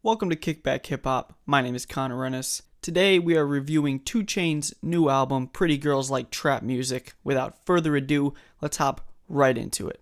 Welcome to Kickback Hip Hop. My name is Connor Rennis. Today we are reviewing 2 Chainz' new album, Pretty Girls Like Trap Music. Without further ado, let's hop right into it.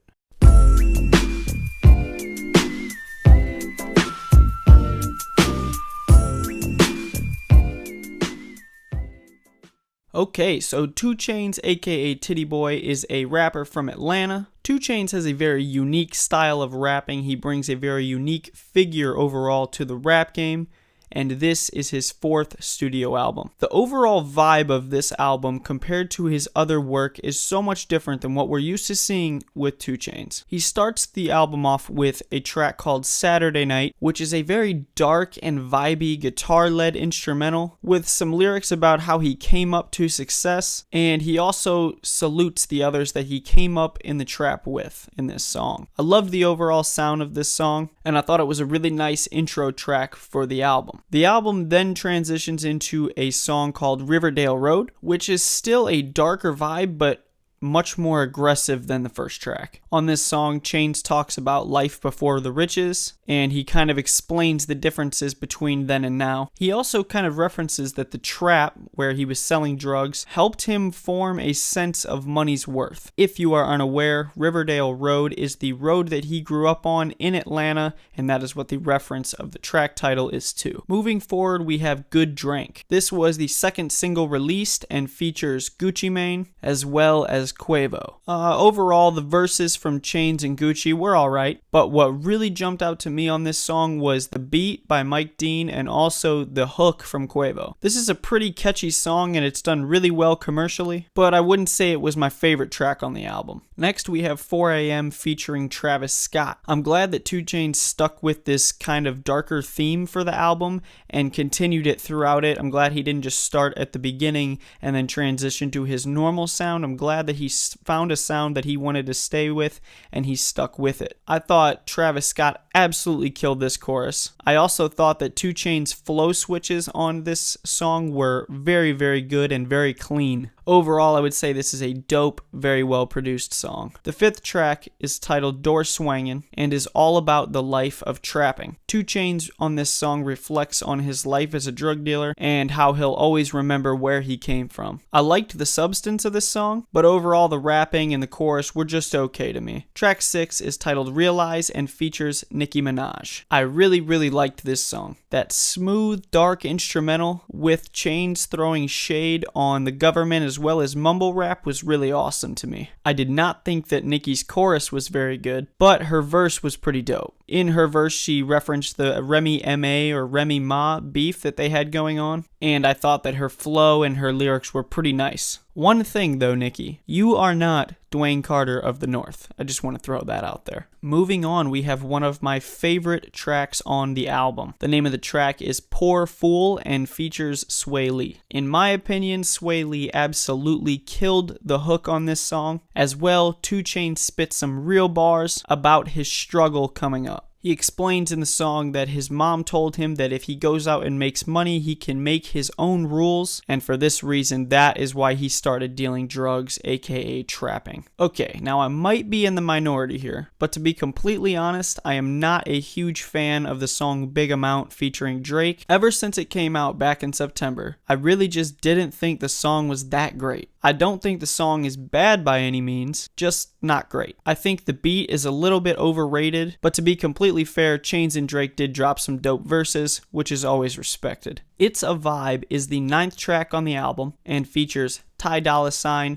Okay, so 2 Chainz, aka Titty Boy, is a rapper from Atlanta. 2 Chainz has a very unique style of rapping. He brings a very unique figure overall to the rap game, and this is his 4th studio album. The overall vibe of this album compared to his other work is so much different than what we're used to seeing with 2 Chainz. He starts the album off with a track called Saturday Night, which is a very dark and vibey guitar-led instrumental with some lyrics about how he came up to success, and he also salutes the others that he came up in the trap with in this song. I loved the overall sound of this song, and I thought it was a really nice intro track for the album. The album then transitions into a song called Riverdale Road, which is still a darker vibe, but much more aggressive than the first track. On this song, Chainz talks about life before the riches, and he kind of explains the differences between then and now. He also kind of references that the trap, where he was selling drugs, helped him form a sense of money's worth. If you are unaware, Riverdale Road is the road that he grew up on in Atlanta, and that is what the reference of the track title is to. Moving forward, we have Good Drank. This was the 2nd single released and features Gucci Mane as well as Quavo. Overall, the verses from Chainz and Gucci were alright, but what really jumped out to me on this song was the beat by Mike Dean and also the hook from Quavo. This is a pretty catchy song and it's done really well commercially, but I wouldn't say it was my favorite track on the album. Next, we have 4 AM featuring Travis Scott. I'm glad that 2 Chainz stuck with this kind of darker theme for the album and continued it throughout it. I'm glad he didn't just start at the beginning and then transition to his normal sound. I'm glad that he found a sound that he wanted to stay with and he stuck with it. I thought Travis Scott absolutely killed this chorus. I also thought that 2 Chainz' flow switches on this song were very, very good and very clean. Overall, I would say this is a dope, very well produced song. The 5th track is titled Door Swingin and is all about the life of trapping. 2 Chainz on this song reflects on his life as a drug dealer and how he'll always remember where he came from. I liked the substance of this song, but overall the rapping and the chorus were just okay to me. Track 6 is titled Realize and features Nicki Minaj. I really liked this song. That smooth, dark instrumental with Chainz throwing shade on the government as well as mumble rap was really awesome to me. I did not think that Nicki's chorus was very good, but her verse was pretty dope. In her verse, she referenced the Remy Ma or Remy Ma beef that they had going on, and I thought that her flow and her lyrics were pretty nice. One thing though, Nicki, you are not Dwayne Carter of the North. I just want to throw that out there. Moving on, we have one of my favorite tracks on the album. The name of the track is Poor Fool and features Sway Lee. In my opinion, Sway Lee absolutely killed the hook on this song. As well, 2 Chainz spit some real bars about his struggle coming up. He explains in the song that his mom told him that if he goes out and makes money, he can make his own rules, and for this reason, that is why he started dealing drugs, aka trapping. Okay, now I might be in the minority here, but to be completely honest, I am not a huge fan of the song Big Amount featuring Drake. Ever since it came out back in September, I really just didn't think the song was that great. I don't think the song is bad by any means, just not great. I think the beat is a little bit overrated, but to be completely fair, Chainz and Drake did drop some dope verses, which is always respected. It's a Vibe is the 9th track on the album and features Ty Dolla $ign,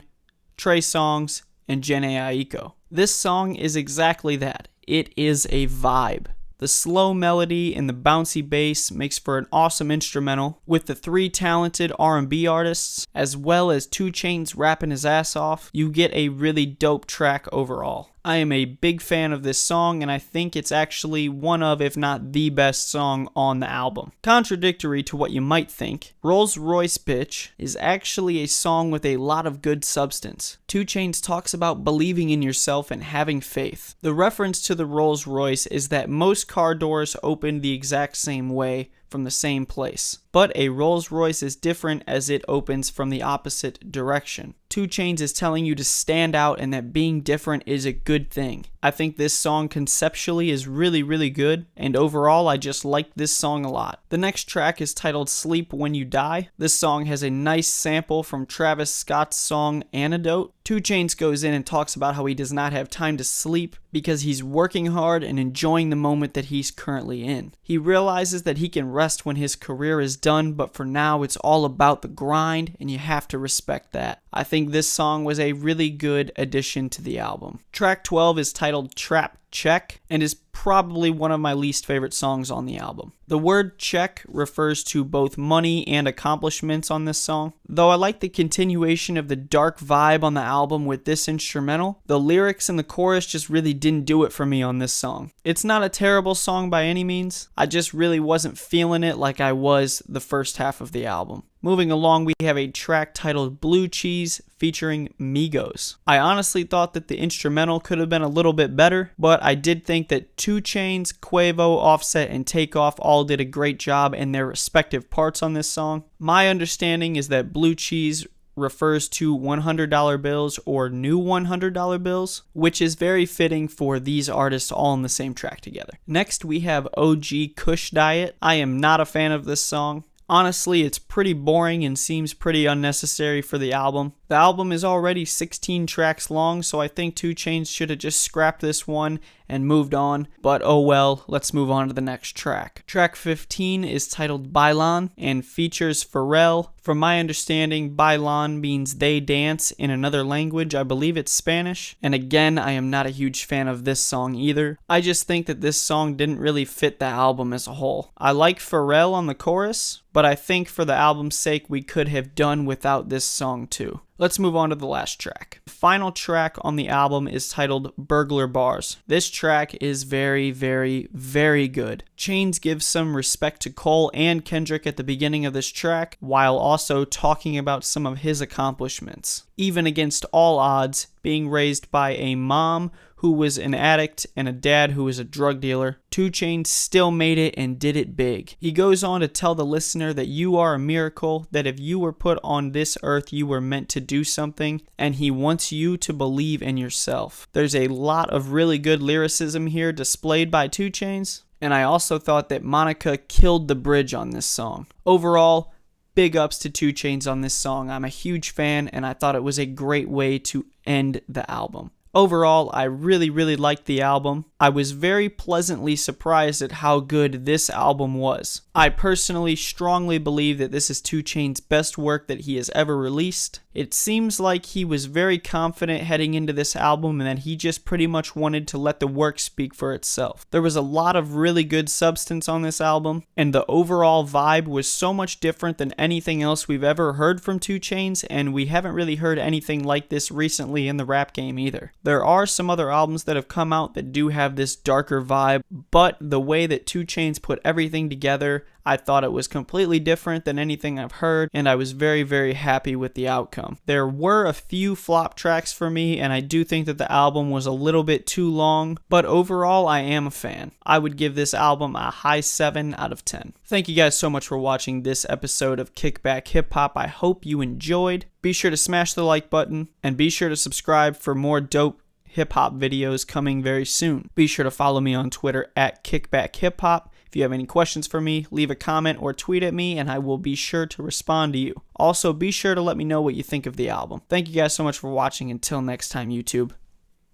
Trey Songz, and Jhené Aiko. This song is exactly that. It is a vibe. The slow melody and the bouncy bass makes for an awesome instrumental, with the 3 talented R&B artists, as well as 2 Chainz rapping his ass off. You get a really dope track overall. I am a big fan of this song, and I think it's actually one of, if not the best song on the album. Contradictory to what you might think, Rolls-Royce Bitch is actually a song with a lot of good substance. 2 Chainz talks about believing in yourself and having faith. The reference to the Rolls-Royce is that most car doors open the exact same way, from the same place. But a Rolls Royce is different as it opens from the opposite direction. 2 Chainz is telling you to stand out and that being different is a good thing. I think this song conceptually is really good, and overall I just like this song a lot. The next track is titled Sleep When You Die. This song has a nice sample from Travis Scott's song Antidote. 2 Chainz goes in and talks about how he does not have time to sleep because he's working hard and enjoying the moment that he's currently in. He realizes that he can rest when his career is done, but for now it's all about the grind and you have to respect that. I think this song was a really good addition to the album. Track 12 is titled Trap Check and is probably one of my least favorite songs on the album. The word check refers to both money and accomplishments on this song. Though I like the continuation of the dark vibe on the album with this instrumental, the lyrics and the chorus just really didn't do it for me on this song. It's not a terrible song by any means, I just really wasn't feeling it like I was the first half of the album. Moving along, we have a track titled Blue Cheese featuring Migos. I honestly thought that the instrumental could have been a little bit better, but I did think that 2 Chainz, Quavo, Offset, and Takeoff all did a great job in their respective parts on this song. My understanding is that Blue Cheese refers to $100 bills or new $100 bills, which is very fitting for these artists all on the same track together. Next, we have OG Kush Diet. I am not a fan of this song. Honestly, it's pretty boring and seems pretty unnecessary for the album. The album is already 16 tracks long, so I think 2 Chainz should have just scrapped this one and moved on, but oh well, let's move on to the next track. Track 15 is titled Bailan and features Pharrell. From my understanding, Bailan means they dance in another language. I believe it's Spanish. And again, I am not a huge fan of this song either. I just think that this song didn't really fit the album as a whole. I like Pharrell on the chorus, but I think for the album's sake, we could have done without this song too. Let's move on to the last track. The final track on the album is titled Burglar Bars. This track is very good. Chainz gives some respect to Cole and Kendrick at the beginning of this track, while also talking about some of his accomplishments. Even against all odds, being raised by a mom who was an addict and a dad who was a drug dealer, 2 Chainz still made it and did it big. He goes on to tell the listener that you are a miracle, that if you were put on this earth, you were meant to do something, and he wants you to believe in yourself. There's a lot of really good lyricism here displayed by 2 Chainz, and I also thought that Monica killed the bridge on this song. Overall, big ups to 2 Chainz on this song. I'm a huge fan, and I thought it was a great way to end the album. Overall, I really liked the album. I was very pleasantly surprised at how good this album was. I personally strongly believe that this is 2 Chainz's best work that he has ever released. It seems like he was very confident heading into this album and that he just pretty much wanted to let the work speak for itself. There was a lot of really good substance on this album, and the overall vibe was so much different than anything else we've ever heard from 2 Chainz, and we haven't really heard anything like this recently in the rap game either. There are some other albums that have come out that do have this darker vibe, but the way that 2 Chainz put everything together, I thought it was completely different than anything I've heard, and I was very happy with the outcome. There were a few flop tracks for me, and I do think that the album was a little bit too long, but overall I am a fan. I would give this album a high 7 out of 10. Thank you guys so much for watching this episode of Kickback Hip Hop. I hope you enjoyed. Be sure to smash the like button, and be sure to subscribe for more dope hip-hop videos coming very soon. Be sure to follow me on Twitter at KickbackHipHop. If you have any questions for me, leave a comment or tweet at me and I will be sure to respond to you. Also, be sure to let me know what you think of the album. Thank you guys so much for watching. Until next time, YouTube.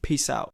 Peace out.